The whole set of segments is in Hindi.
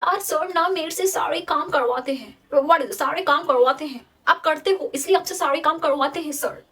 यार सर ना मेरे से सारे काम करवाते हैं। व्हाट इज सारे काम करवाते हैं? आप करते हो इसलिए आपसे सारे काम करवाते हैं sir.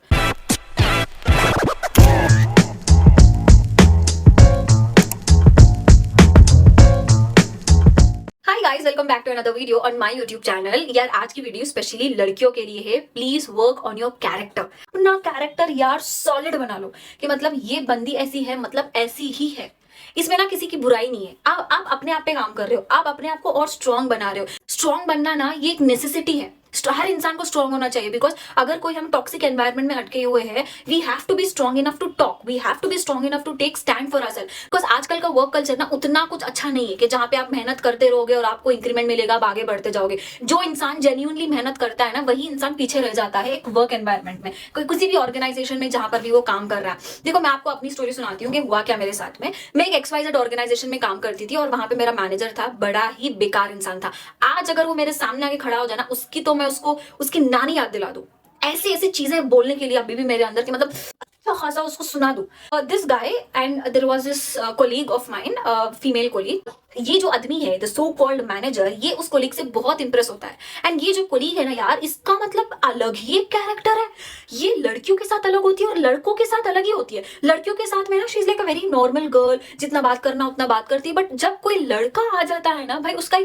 Hi guys, welcome back to another video on my YouTube channel. यार आज की वीडियो स्पेशली लड़कियों के लिए है। Please work on your character. अपना कैरेक्टर यार सॉलिड बना लो कि मतलब ये बंदी ऐसी है, मतलब ऐसी ही है। इसमें ना किसी की बुराई नहीं है। आप अपने आप पे काम कर रहे हो, आप अपने आप को और स्ट्रांग बना रहे हो। स्ट्रांग बनना ना ये एक नेसेसिटी है। हर इंसान को स्ट्रांग होना चाहिए, बिकॉज अगर कोई हम टॉक्सिक एनवायरनमेंट में अटके हुए हैं, we have to be strong enough to talk, we have to be strong enough to take stand for ourself. Because आजकल का वर्क कल्चर ना उतना कुछ अच्छा नहीं है कि जहां पे आप मेहनत करते रहोगे और आपको इंक्रीमेंट मिलेगा, आप आगे बढ़ते जाओगे। जो इंसान जेन्युइनली मेहनत करता है ना, वही इंसान पीछे रह जाता है एक वर्क एनवायरमेंट में, कोई किसी भी ऑर्गेनाइजेशन में जहां पर भी वो काम कर रहा है। देखो मैं आपको अपनी स्टोरी सुनाती हूँ कि हुआ क्या मेरे साथ में। मैं एक XYZ ऑर्गेनाइजेशन में काम करती थी और वहां पे मेरा मैनेजर था, बड़ा ही बेकार इंसान था। आज अगर वो मेरे सामने आके खड़ा हो जाए ना, उसकी तो मैं उसको उसकी नानी याद दिला दूं। ऐसी ऐसी चीजें बोलने के लिए अभी भी मेरे अंदर की मतलब अच्छा खासा उसको सुना दूं। This guy and there was this colleague of mine, female colleague. ये जो आदमी है द सो कॉल्ड मैनेजर, ये उस कोलीग से बहुत इंप्रेस होता है। एंड ये जो कोलीग है ना यार, इसका मतलब अलग ही एक कैरेक्टर है। ये लड़कियों के साथ अलग होती है और लड़कों के साथ अलग ही होती है। लड़कियों के साथ में ना she is like a very normal girl, जितना बात करना उतना बात करती है। बट जब कोई लड़का आ जाता है ना भाई, उसका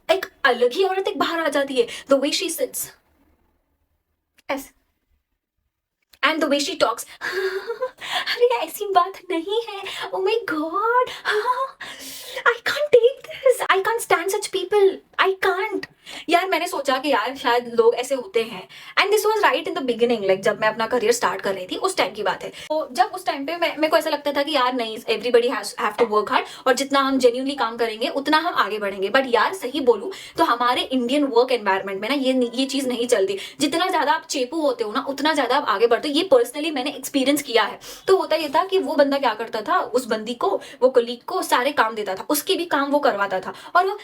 एक अलग ही औरत एक बाहर आ जाती है। The way she sits and the way she talks. अरे ऐसी बात नहीं है। Oh my god, I can't take this, I can't stand such people, I can't. यार मैंने सोचा कि यार शायद लोग ऐसे होते हैं। And this was right in the beginning, like जब मैं अपना करियर स्टार्ट कर रही थी उस टाइम की बात है। तो जब उस टाइम पे मेरे को ऐसा लगता था कि यार नहीं, everybody have to work hard, और जितना हम जेन्युइनली काम करेंगे उतना हम आगे बढ़ेंगे। बट यार सही बोलूं तो हमारे इंडियन वर्क एनवायरनमेंट में ना ये चीज नहीं चलती। जितना ज्यादा आप चेपू होते हो ना, उतना ज्यादा आप आगे बढ़ते हो। ये पर्सनली मैंने एक्सपीरियंस किया है। तो होता ये था कि वो बंदा क्या करता था, उस बंदी को, वो कलीग को सारे काम देता था, उसके भी काम वो करवाता था, और वो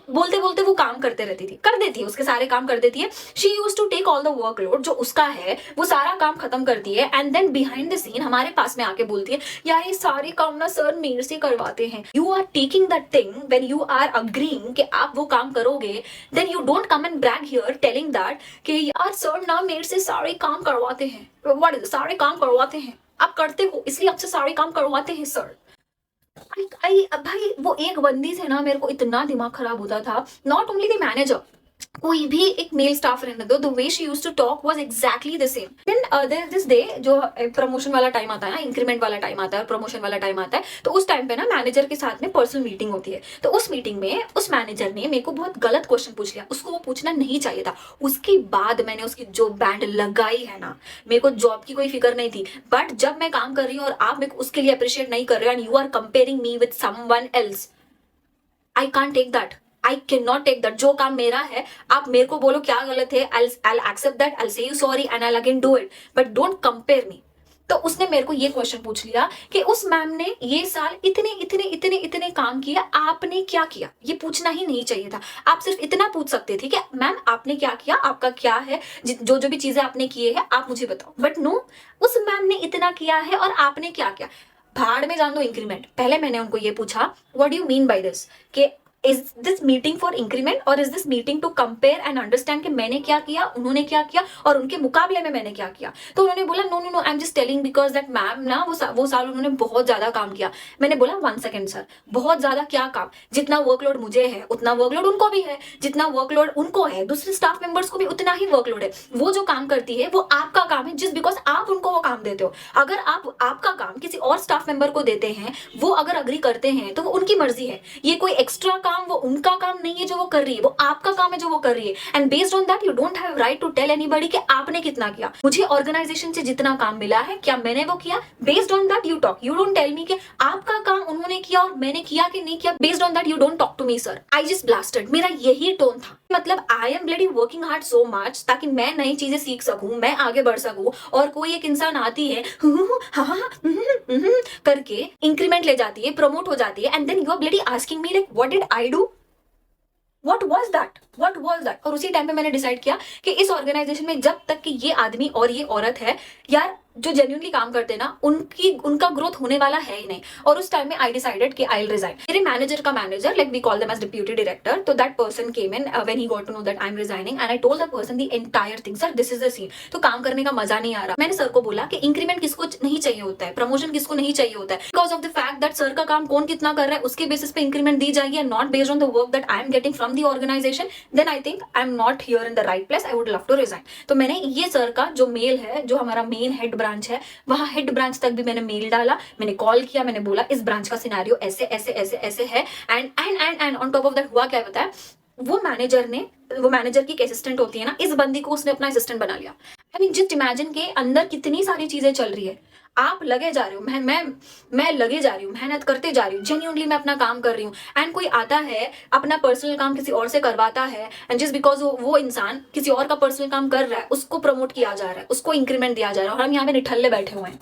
बोलते बोलते वो काम करते रहती थी, कर देती है, उसके सारे काम कर देती है। She use to take all the workload, जो उसका है वो सारा काम खत्म करती है। And then behind the scene हमारे पास में आके बोलती है, यार ये सारे काम ना सर मेरे से करवाते हैं। You are taking that thing when you are agreeing कि आप वो काम करोगे, then you don't come and brag here telling that कि यार सर ना मेरे से सारे काम करवाते हैं। व्हाट इज सारे काम करवाते हैं? आप करते हो इसलिए आपसे सारे काम करवाते हैं सर। भाई वो एक बंदी से ना मेरे को इतना दिमाग खराब होता था। नॉट ओनली द मैनेजर, कोई भी एक मेल स्टाफ रहने दो, the way she used to talk was exactly the same. Then there this day, जो प्रमोशन वाला टाइम आता है ना, इंक्रीमेंट वाला टाइम आता है और प्रमोशन वाला टाइम आता है, तो उस टाइम पे ना मैनेजर के साथ में पर्सनल मीटिंग होती है। तो उस मीटिंग में उस मैनेजर ने मेरे को बहुत गलत क्वेश्चन पूछ लिया, उसको वो पूछना नहीं चाहिए था। उसके बाद मैंने उसकी जो बैंड लगाई है ना, मेरे को जॉब की कोई फिक्र नहीं थी। बट जब मैं काम कर रही हूँ और आप मेरे को उसके लिए अप्रिशिएट नहीं कर रहे हो, and you are comparing me with someone else, I can't take that, I can not take that. जो काम मेरा है, आप मेरे को बोलो क्या गलत है, I'll accept that, I'll say you sorry and I'll again do it, but don't compare me। तो उसने मेरे को ये क्वेश्चन पूछ लिया कि उस मैम ने ये साल इतने इतने इतने इतने काम किया, आपने क्या किया? ये पूछना ही नहीं चाहिए था। आप सिर्फ इतना पूछ सकते थे कि मैम आपने क्या किया, आपका क्या है, जो जो भी चीजें आपने किए हैं आप मुझे बताओ। बट नो, उस मैम ने इतना किया है और आपने क्या किया? भाड़ में जान दो इंक्रीमेंट। पहले मैंने उनको ये पूछा, what do you mean by this, कि is this meeting for increment और is this meeting to compare and understand कि मैंने क्या किया, उन्होंने क्या किया और उनके मुकाबले में मैंने क्या किया? तो उन्होंने बोला no no no, I am just telling because that ma'am ना वो साल उन्होंने बहुत ज्यादा काम किया। मैंने बोला 1 सेकेंड सर, बहुत ज्यादा क्या काम? जितना वर्कलोड मुझे है उतना वर्कलोड उनको भी है, जितना वर्कलोड उनको है दूसरे स्टाफ मेंबर्स को भी उतना ही वर्कलोड है। वो जो काम करती है वो आपका काम है, जिस बिकॉज आप उनको वो काम देते हो। अगर आप आपका काम किसी और स्टाफ मेंबर को देते हैं, वो अगर अग्री करते हैं तो वो उनकी मर्जी है। ये कोई एक्स्ट्रा काम वो उनका काम नहीं है जो वो कर रही है, वो आपका काम है जो वो कर रही है। And based on that you don't have right to tell anybody कि आपने कितना किया। मुझे ऑर्गेनाइजेशन से जितना काम मिला है, क्या मैंने वो किया? Based on that you talk, you don't tell me कि आपका काम उन्होंने किया और मैंने किया कि नहीं किया। Based on that you don't talk to me sir. I just blasted, मेरा यही टोन था। मतलब I am bloody working hard so much ताकि मैं नई चीजें सीख सकूं, मैं आगे बढ़ सकूं, और कोई एक इंसान आती है करके इंक्रीमेंट ले जाती है, प्रमोट हो जाती है, and then you are bloody asking me like what did I do, what was that, what was that. और उसी टाइम पे मैंने डिसाइड किया कि इस ऑर्गेनाइजेशन में जब तक कि ये आदमी और ये औरत है, यार जो जेन्युइनली काम करते हैं ना, उनका ग्रोथ होने वाला है ही नहीं। और उस टाइम में आई डिसाइडेड कि आई विल रिजाइन। मेरे मैनेजर का manager, like we call them as deputy director, तो that person came in when he got to know that I am resigning and I told the person the entire thing, sir this is the scene, तो काम करने का मजा नहीं आ रहा। मैंने सर को बोला कि इंक्रीमेंट किसको नहीं चाहिए होता है, प्रमोशन किसको नहीं चाहिए होता है, because of the fact that sir का काम कौन कितना कर रहा है उसके बेसिस पे इंक्रीमेंट दी जाएगी and not based on the work that I am getting from the organisation, then I think I am not here in the right place, I would love to resign. तो मैंने ये सर का जो मेल है, जो हमारा मेन हेड ब्रांच है, वहां हेड ब्रांच तक भी मैंने मेल डाला, मैंने कॉल किया, मैंने बोला इस ब्रांच का सिनेरियो ऐसे ऐसे ऐसे ऐसे है and on top of that हुआ क्या पता है, वो मैनेजर की असिस्टेंट होती है ना, इस बंदी को उसने अपना असिस्टेंट बना लिया। आई मीन जस्ट इमेजिन के अंदर कितनी सारी चीजें चल रही है, आप लगे जा रहे हो, मैं लगे जा रही हूँ, मेहनत करते जा रही हूँ, जेन्युइनली मैं अपना काम कर रही हूँ, एंड कोई आता है अपना पर्सनल काम किसी और से करवाता है, एंड जस्ट बिकॉज वो इंसान किसी और का पर्सनल काम कर रहा है, उसको प्रमोट किया जा रहा है, उसको इंक्रीमेंट दिया जा रहा है, और हम यहाँ पे निठल्ले बैठे हुए हैं।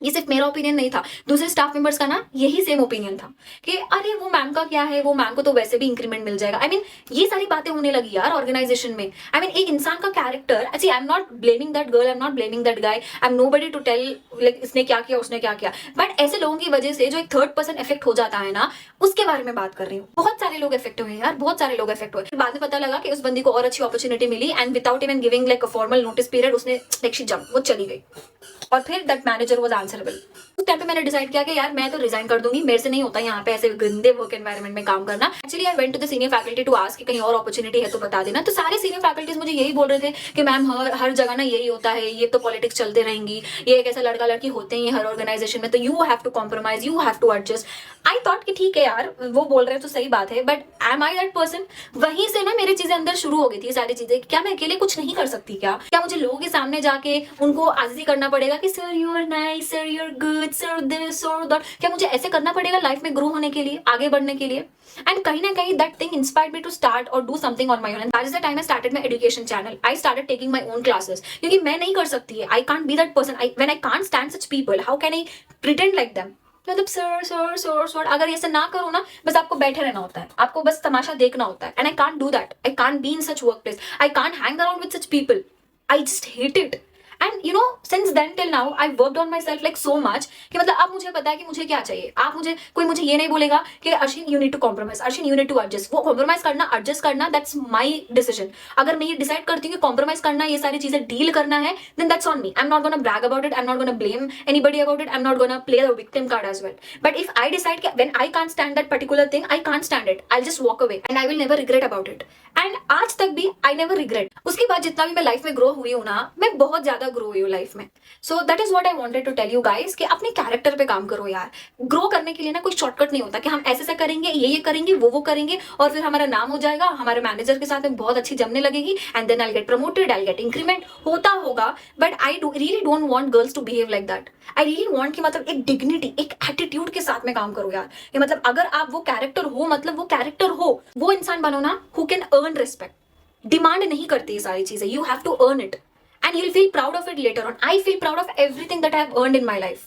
ये सिर्फ मेरा ओपिनियन नहीं था, दूसरे स्टाफ मेंबर्स का ना यही सेम ओपिनियन था कि अरे वो मैम का क्या है, वो मैम को तो वैसे भी इंक्रीमेंट मिल जाएगा। आई मीन ये सारी बातें होने लगी यार ऑर्गेनाइजेशन में। आई मीन एक इंसान का character, I am not blaming that girl, I am not blaming that guy, I am nobody to tell like इसने क्या किया उसने क्या किया, बट ऐसे लोगों की वजह से जो एक थर्ड पर्सन इफेक्ट हो जाता है ना, उसके बारे में बात कर रही हूँ। बहुत सारे लोग इफेक्ट हुए यार, बहुत सारे लोग इफेक्ट हुए। बाद में पता लगा कि उस बंदी को और अच्छी अपॉर्चुनिटी मिली and without even giving like a formal notice period उसने लाइक शी जंप, वो चली गई। और फिर दैट मैनेजर वाज आंसरेबल। उस टाइम पे मैंने डिसाइड किया कि यार मैं तो रिजाइन कर दूंगी, मेरे से नहीं होता यहाँ पे ऐसे गंदे वर्क एनवायरनमेंट में काम करना। Actually I went to the senior faculty to ask कि कहीं और अपॉर्चुनिटी है तो बता देना। तो सारे सीनियर फैकल्टीज मुझे यही बोल रहे थे कि मैम हर जगह ना यही होता है, ये तो पॉलिटिक्स चलते रहेंगी, ये एक ऐसा लड़का लड़की होते हैं हर ऑर्गेनाइजेशन में, तो you have to compromise, you have to adjust. I thought कि ठीक है यार वो बोल रहे हैं तो सही बात है, but am I that person? वहीं से ना मेरी चीजें अंदर शुरू हो गई थी, सारी चीजें। क्या मैं अकेले कुछ नहीं कर सकती? क्या मुझे लोगों के सामने जाके उनको आजिज़ी करना पड़ेगा कि sir you are nice, sir you are good, sir this और दैट? क्या मुझे ऐसे करना पड़ेगा लाइफ में ग्रो होने के लिए, आगे बढ़ने के लिए? एंड कहीं ना कहीं that thing inspired me to start और do something on my own, and that is the time I started my education channel. I started taking my own classes, क्योंकि मैं नहीं कर सकती है, I can't be that person, when I can't stand such people, how can I pretend like them? मतलब सर सर सर सर अगर ऐसे ना करो ना, बस आपको बैठे रहना होता है, आपको बस तमाशा देखना होता है। And I can't do that, I can't be in such work place, I can't hang around with such people, I just hate it. And you know since then till now I worked on my self like so much कि मतलब अब मुझे पता है कि मुझे क्या चाहिए। कोई मुझे ये नहीं बोलेगा कि Arshin you need to compromise, Arshin you need to adjust. वो कॉम्प्रोमाइज करना, एडजस्ट करना, दैट्स माई डिसीजन। अगर मैं ये डिसाइड करती हूँ कि कॉम्प्रोमाइज करना, ये सारी चीजें डील करना है, then that's on me. I am not gonna brag about it, I am not gonna blame anybody about it, I am not gonna play the victim card as well. But if I decide when I can't stand that particular thing, I can't stand it, I just walk away and I will never regret about it. एंड आज तक भी आई नेवर रिग्रेट। उसके बाद जितना भी मैं लाइफ में ग्रो हुई हूँ ना, मैं बहुत ज्यादा ग्रो हुई हूँ लाइफ में। So that is what I wanted to tell you guys कि अपने कैरेक्टर पे काम करो यार। ग्रो करने के लिए ना कोई शॉर्टकट नहीं होता कि हम ऐसे करेंगे, ये करेंगे, वो करेंगे और फिर हमारा नाम हो जाएगा, हमारे मैनेजर के साथ में बहुत अच्छी जमने लगेगी and then I get promoted, I get increment. होता होगा, but I really don't want girls to behave like that. I really want कि मतलब एक डिग्निटी, एक एटीट्यूड के साथ में काम करो यार। कि मतलब अगर आप वो कैरेक्टर हो, मतलब वो कैरेक्टर हो, वो इंसान बनो ना who can earn respect. Demand नहीं करती ये सारी चीजें, you have to earn it and you'll feel proud of it later on. I feel proud of everything that I have earned in my life.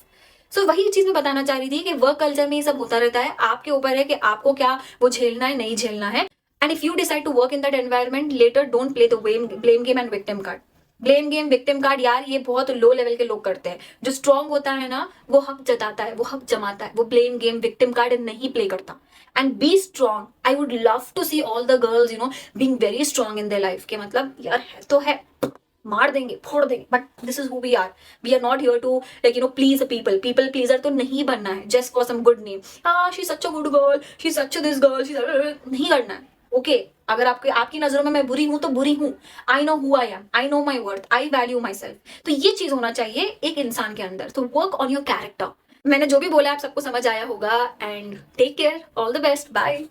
So वही चीज मैं बताना चाह रही थी कि वर्क कल्चर में ये सब होता रहता है, आपके ऊपर है कि आपको क्या वो झेलना है, नहीं झेलना है। And if you decide to work in that environment later, don't play the blame game and victim card. Blame game, victim card यार ये बहुत लो लेवल के लोग करते हैं। जो स्ट्रॉन्ग होता है ना, वो हक जताता है, वो हक जमाता है, वो ब्लेम गेम, विक्टिम कार्ड नहीं प्ले करता। And be strong. I would love to see all the girls being very strong in their life के मतलब यार है तो है, मार देंगे, फोड़ देंगे, but this is who we are. We are not here to like please people pleaser तो नहीं बनना है just for some good name. She such a good girl, she such this girl, she नहीं करना है। ओके अगर आपकी नजरों में मैं बुरी हूं तो बुरी हूं। I know who I am, I know my worth, I value my self. तो ये चीज होना चाहिए एक इंसान के अंदर। तो वर्क ऑन योर कैरेक्टर। मैंने जो भी बोला आप सबको समझ आया होगा and take care, all the best, bye.